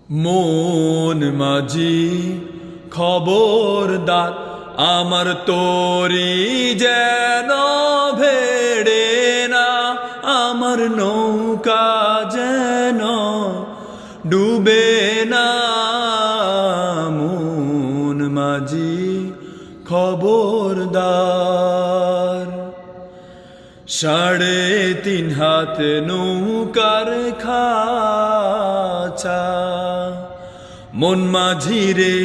মন মাঝি খবরদার, আমার তোরি যেন ভেড়ে না, আমার নৌকা যেন ডুবে না। মন মাঝি খবরদার, 3.5 হাত নৌকার খাঁচা, মন মাঝি রে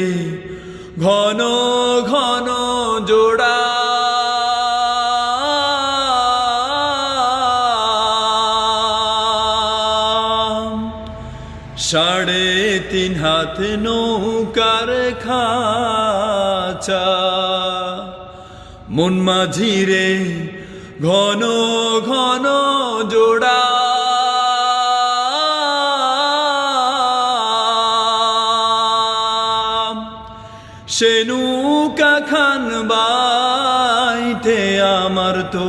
ঘন ঘন জোড়া। 3.5 হাত নৌকার খাঁচা, মন মাঝি রে ঘন ঘন জোড়া। সে নৌকা খান বাইতে আমার তো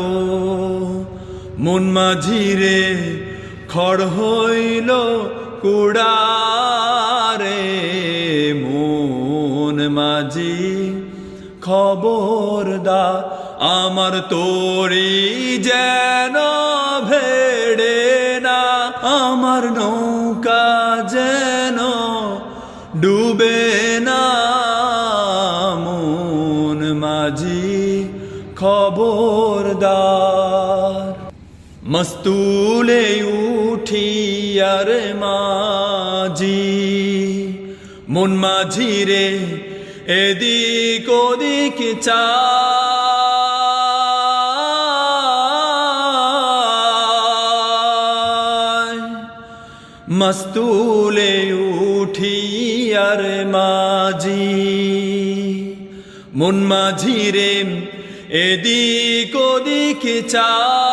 মন মাঝি রে খড় হইল কুড়ারে। মন মাঝি খবরদার, আমার তোরি যেন ভেড়ে না, আমার নৌকা যেন ডুবে না। মন মাঝি খবরদার, মস্তুলে উঠিয়ার মাঝি, মন মাঝি রে এদিক ওদিক চায়। মস্তুলে উঠিয়ার মাঝি, মন মাঝি রে এদিক ওদিক চায়।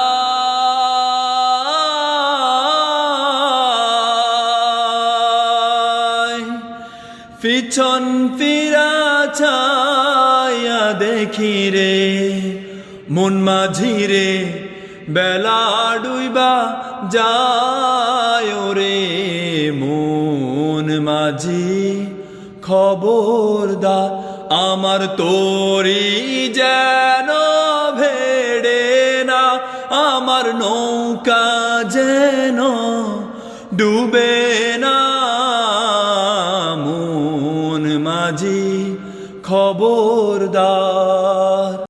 পিছন ফিরা ছায়া দেখি রে মন মাঝি রে, বেলা ডুইবা যায় রে। মন মাঝি খবরদার, আমার তোরি যেন ভেড়ে না, আমার নৌকা যেন ডুবে না। মন মাঝি খবরদার।